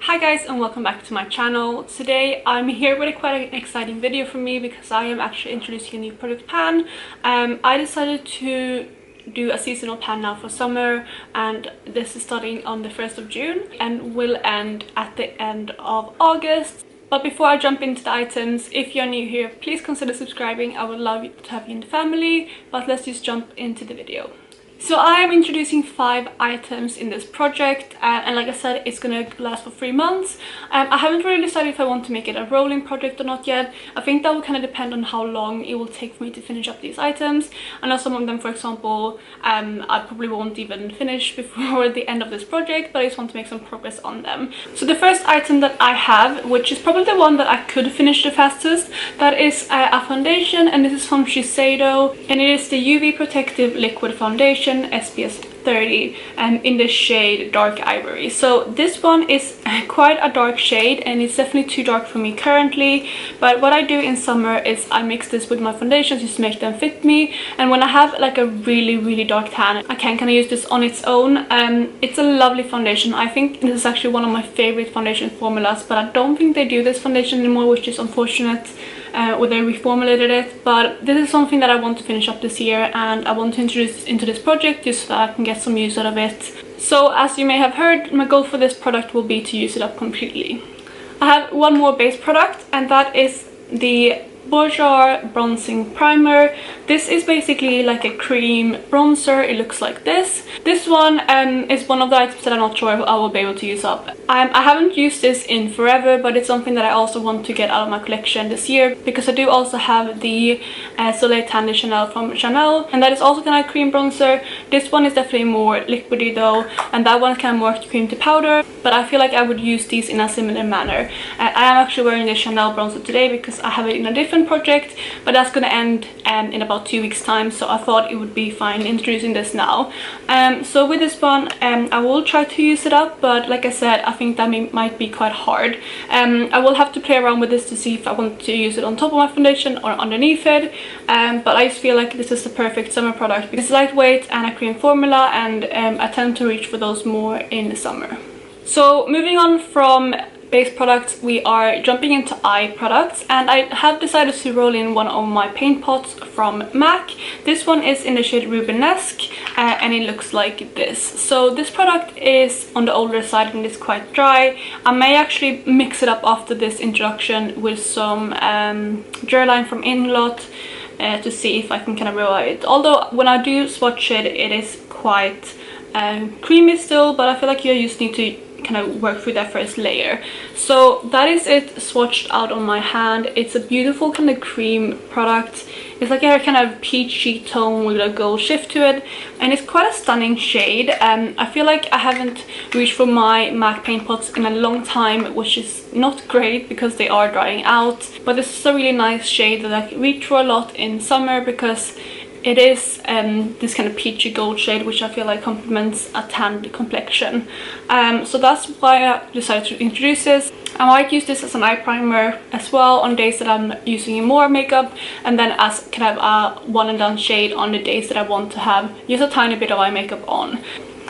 Hi guys, and welcome back to my channel. Today I'm here with quite an exciting video for me because I am actually introducing a new product pan. I decided to do a seasonal pan now for summer, and this is starting on the 1st of June and will end at the end of August. But before I jump into the items, if you're new here, please consider subscribing. I would love to have you in the family, but let's just jump into the video. So I am introducing 5 items in this project, and like I said, it's gonna last for 3 months. I haven't really decided if I want to make it a rolling project or not yet. I think that will kind of depend on how long it will take for me to finish up these items. I know some of them, for example, I probably won't even finish before the end of this project, but I just want to make some progress on them. So the first item that I have, which is probably the one that I could finish the fastest, that is a foundation, and this is from Shisedo, and it is the UV Protective Liquid Foundation SPS 30 in the shade Dark Ivory. So this one is quite a dark shade, and it's definitely too dark for me currently, but what I do in summer is I mix this with my foundations just to make them fit me, and when I have like a really dark tan, I can kind of use this on its own. It's a lovely foundation. I think this is actually one of my favorite foundation formulas, but I don't think they do this foundation anymore, which is unfortunate. Or they reformulated it, but this is something that I want to finish up this year, and I want to introduce into this project just so that I can get some use out of it. So as you may have heard, my goal for this product will be to use it up completely. I have one more base product, and that is the Bourjois bronzing primer. This is basically like a cream bronzer. It looks like this. This one is one of the items that I'm not sure I will be able to use up. I haven't used this in forever, but it's something that I also want to get out of my collection this year, because I do also have the Soleil Tan de Chanel from Chanel, and that is also kind of cream bronzer. This one is definitely more liquidy though, and that one is kind of more cream to powder, but I feel like I would use these in a similar manner. I am actually wearing the Chanel bronzer today because I have it in a different project, but that's gonna end in about 2 weeks time, so I thought it would be fine introducing this now. So with this one, I will try to use it up, but like I said, I think that might be quite hard. I will have to play around with this to see if I want to use it on top of my foundation or underneath it, but I just feel like this is the perfect summer product because it's lightweight and a cream formula, and I tend to reach for those more in the summer. So moving on from base products, we are jumping into eye products, and I have decided to roll in one of my paint pots from MAC. This one is in the shade Rubenesque, and it looks like this. So this product is on the older side and it's quite dry. I may actually mix it up after this introduction with some Gerline from Inglot to see if I can kind of revive it. Although when I do swatch it, it is quite creamy still, but I feel like you just need to kind of work through that first layer. So that is it swatched out on my hand. It's a beautiful kind of cream product. It's like a kind of peachy tone with a gold shift to it, and it's quite a stunning shade. I feel like I haven't reached for my MAC paint pots in a long time, which is not great because they are drying out, but this is a really nice shade that I reach for a lot in summer because it is this kind of peachy gold shade, which I feel like complements a tanned complexion. So that's why I decided to introduce this. I might use this as an eye primer as well on days that I'm using more makeup, and then as kind of a one and done shade on the days that I want to have just a tiny bit of eye makeup on.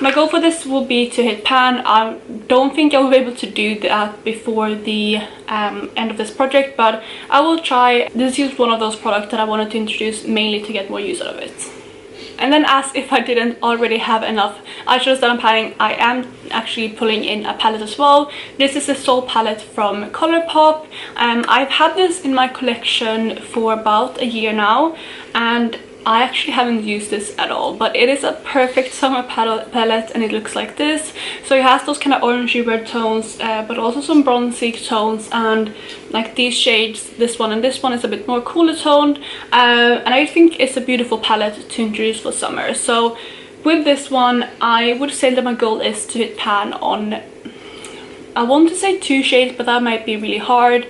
My goal for this will be to hit pan. I don't think I will be able to do that before the end of this project, but I will try. This is one of those products that I wanted to introduce mainly to get more use out of it. And then, as if I didn't already have enough eyeshadows that I'm panning, I am actually pulling in a palette as well. This is the Soul palette from Colourpop. I've had this in my collection for about a year now, and I actually haven't used this at all, but it is a perfect summer palette, and it looks like this. So it has those kind of orangey red tones, but also some bronzy tones, and like these shades, this one and this one is a bit more cooler toned, and I think it's a beautiful palette to introduce for summer. So with this one, I would say that my goal is to hit pan on, I want to say 2 shades, but that might be really hard.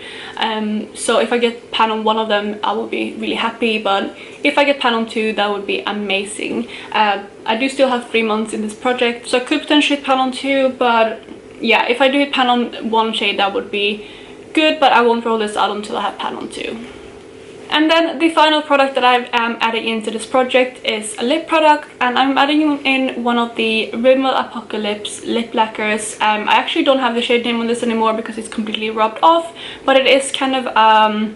So if I get pan on one of them, I will be really happy, but if I get pan on 2, that would be amazing. I do still have 3 months in this project, so I could potentially hit pan on 2, but yeah, if I do hit pan on 1 shade, that would be good, but I won't roll this out until I have pan on 2. And then the final product that I am adding into this project is a lip product, and I'm adding in one of the Rimmel Apocalips lip lacquers. I actually don't have the shade name on this anymore because it's completely rubbed off, but it is kind of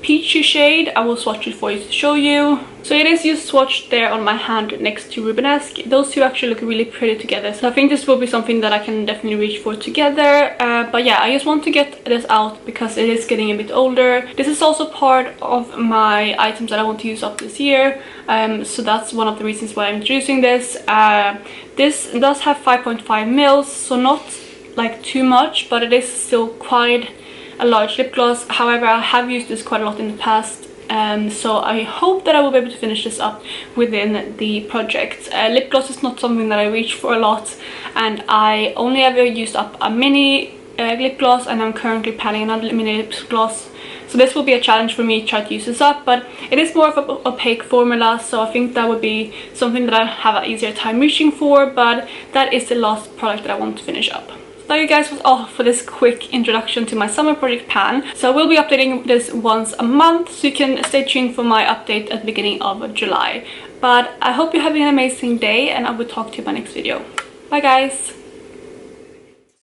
peachy shade. I will swatch it for you to show you. So it is just swatched there on my hand next to Rubenesque. Those two actually look really pretty together, so I think this will be something that I can definitely reach for together. But yeah, I just want to get this out because it is getting a bit older. This is also part of my items that I want to use up this year, so that's one of the reasons why I'm introducing this. This does have 5.5 mils, so not like too much, but it is still quite a large lip gloss. However, I have used this quite a lot in the past, so I hope that I will be able to finish this up within the project. Lip gloss is not something that I reach for a lot, and I only ever used up a mini lip gloss, and I'm currently planning another mini lip gloss. So this will be a challenge for me to try to use this up, but it is more of an opaque formula, so I think that would be something that I have an easier time reaching for, but that is the last product that I want to finish up. That, you guys, was all for this quick introduction to my summer project pan. So I will be updating this once a month, so you can stay tuned for my update at the beginning of July. But I hope you're having an amazing day, and I will talk to you in my next video. Bye guys!